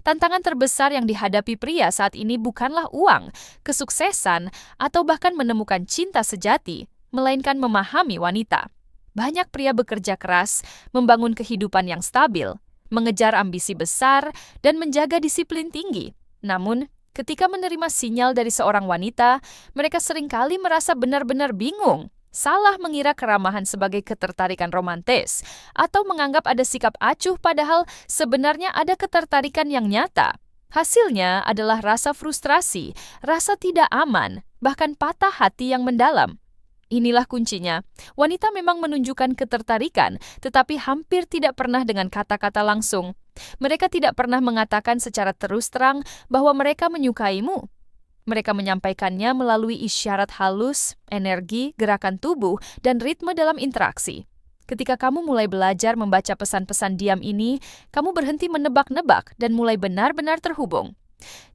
Tantangan terbesar yang dihadapi pria saat ini bukanlah uang, kesuksesan, atau bahkan menemukan cinta sejati, melainkan memahami wanita. Banyak pria bekerja keras, membangun kehidupan yang stabil, mengejar ambisi besar, dan menjaga disiplin tinggi. Namun, ketika menerima sinyal dari seorang wanita, mereka seringkali merasa benar-benar bingung, salah mengira keramahan sebagai ketertarikan romantis, atau menganggap ada sikap acuh padahal sebenarnya ada ketertarikan yang nyata. Hasilnya adalah rasa frustrasi, rasa tidak aman, bahkan patah hati yang mendalam. Inilah kuncinya. Wanita memang menunjukkan ketertarikan, tetapi hampir tidak pernah dengan kata-kata langsung. Mereka tidak pernah mengatakan secara terus terang bahwa mereka menyukaimu. Mereka menyampaikannya melalui isyarat halus, energi, gerakan tubuh, dan ritme dalam interaksi. Ketika kamu mulai belajar membaca pesan-pesan diam ini, kamu berhenti menebak-nebak dan mulai benar-benar terhubung.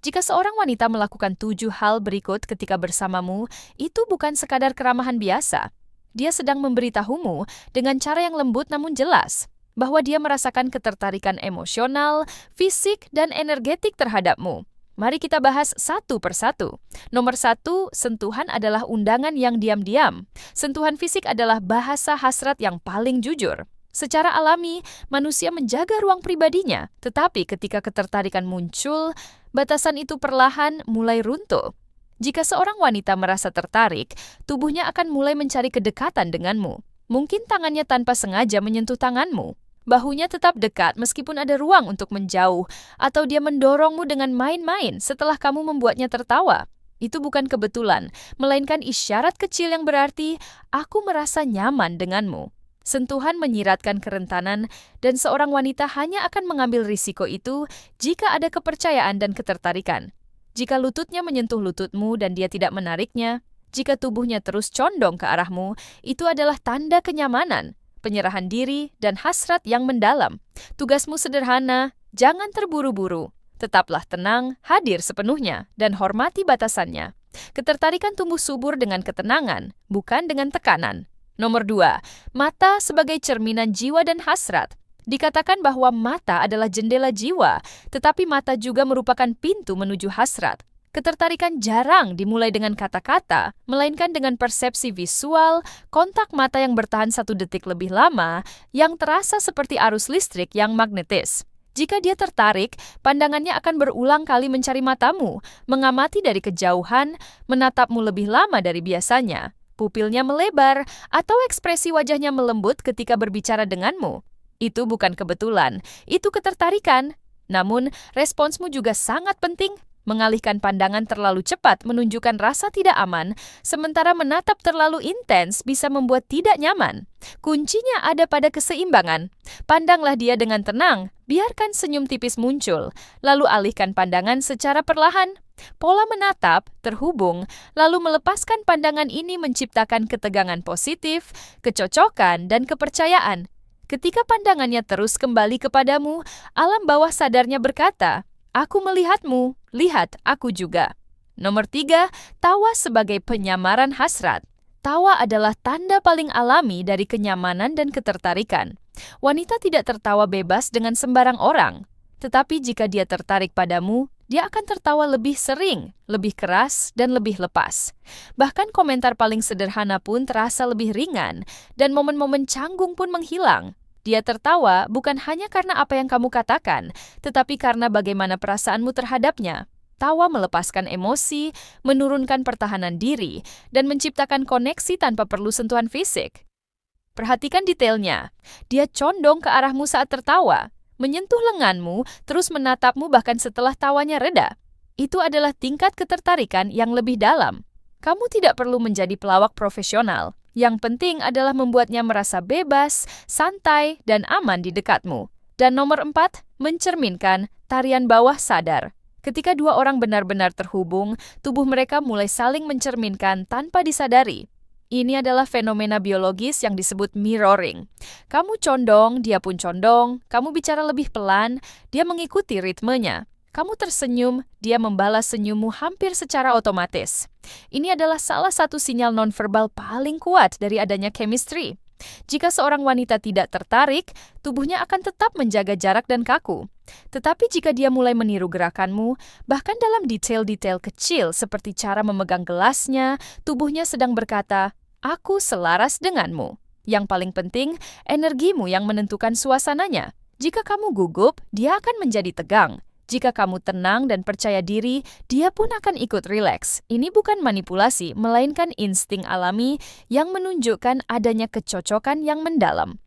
Jika seorang wanita melakukan 7 hal berikut ketika bersamamu, itu bukan sekadar keramahan biasa. Dia sedang memberitahumu dengan cara yang lembut namun jelas, bahwa dia merasakan ketertarikan emosional, fisik, dan energetik terhadapmu. Mari kita bahas satu persatu. Nomor 1, sentuhan adalah undangan yang diam-diam. Sentuhan fisik adalah bahasa hasrat yang paling jujur. Secara alami, manusia menjaga ruang pribadinya, tetapi ketika ketertarikan muncul, batasan itu perlahan mulai runtuh. Jika seorang wanita merasa tertarik, tubuhnya akan mulai mencari kedekatan denganmu. Mungkin tangannya tanpa sengaja menyentuh tanganmu. Bahunya tetap dekat meskipun ada ruang untuk menjauh, atau dia mendorongmu dengan main-main setelah kamu membuatnya tertawa. Itu bukan kebetulan, melainkan isyarat kecil yang berarti, aku merasa nyaman denganmu. Sentuhan menyiratkan kerentanan, dan seorang wanita hanya akan mengambil risiko itu jika ada kepercayaan dan ketertarikan. Jika lututnya menyentuh lututmu dan dia tidak menariknya, jika tubuhnya terus condong ke arahmu, itu adalah tanda kenyamanan, penyerahan diri, dan hasrat yang mendalam. Tugasmu sederhana, jangan terburu-buru. Tetaplah tenang, hadir sepenuhnya, dan hormati batasannya. Ketertarikan tumbuh subur dengan ketenangan, bukan dengan tekanan. Nomor 2, mata sebagai cerminan jiwa dan hasrat. Dikatakan bahwa mata adalah jendela jiwa, tetapi mata juga merupakan pintu menuju hasrat. Ketertarikan jarang dimulai dengan kata-kata, melainkan dengan persepsi visual, kontak mata yang bertahan 1 detik lebih lama, yang terasa seperti arus listrik yang magnetis. Jika dia tertarik, pandangannya akan berulang kali mencari matamu, mengamati dari kejauhan, menatapmu lebih lama dari biasanya. Pupilnya melebar, atau ekspresi wajahnya melembut ketika berbicara denganmu. Itu bukan kebetulan, itu ketertarikan. Namun, responsmu juga sangat penting. Mengalihkan pandangan terlalu cepat menunjukkan rasa tidak aman, sementara menatap terlalu intens bisa membuat tidak nyaman. Kuncinya ada pada keseimbangan. Pandanglah dia dengan tenang, biarkan senyum tipis muncul, lalu alihkan pandangan secara perlahan. Pola menatap, terhubung, lalu melepaskan pandangan ini menciptakan ketegangan positif, kecocokan, dan kepercayaan. Ketika pandangannya terus kembali kepadamu, alam bawah sadarnya berkata, aku melihatmu, lihat aku juga. Nomor 3, tawa sebagai penyamaran hasrat. Tawa adalah tanda paling alami dari kenyamanan dan ketertarikan. Wanita tidak tertawa bebas dengan sembarang orang. Tetapi jika dia tertarik padamu, dia akan tertawa lebih sering, lebih keras, dan lebih lepas. Bahkan komentar paling sederhana pun terasa lebih ringan, dan momen-momen canggung pun menghilang. Dia tertawa bukan hanya karena apa yang kamu katakan, tetapi karena bagaimana perasaanmu terhadapnya. Tawa melepaskan emosi, menurunkan pertahanan diri, dan menciptakan koneksi tanpa perlu sentuhan fisik. Perhatikan detailnya. Dia condong ke arahmu saat tertawa, menyentuh lenganmu, terus menatapmu bahkan setelah tawanya reda. Itu adalah tingkat ketertarikan yang lebih dalam. Kamu tidak perlu menjadi pelawak profesional. Yang penting adalah membuatnya merasa bebas, santai, dan aman di dekatmu. Dan nomor 4, mencerminkan tarian bawah sadar. Ketika dua orang benar-benar terhubung, tubuh mereka mulai saling mencerminkan tanpa disadari. Ini adalah fenomena biologis yang disebut mirroring. Kamu condong, dia pun condong. Kamu bicara lebih pelan, dia mengikuti ritmenya. Kamu tersenyum, dia membalas senyummu hampir secara otomatis. Ini adalah salah satu sinyal nonverbal paling kuat dari adanya chemistry. Jika seorang wanita tidak tertarik, tubuhnya akan tetap menjaga jarak dan kaku. Tetapi jika dia mulai meniru gerakanmu, bahkan dalam detail-detail kecil seperti cara memegang gelasnya, tubuhnya sedang berkata, "Aku selaras denganmu." Yang paling penting, energimu yang menentukan suasananya. Jika kamu gugup, dia akan menjadi tegang. Jika kamu tenang dan percaya diri, dia pun akan ikut rileks. Ini bukan manipulasi, melainkan insting alami yang menunjukkan adanya kecocokan yang mendalam.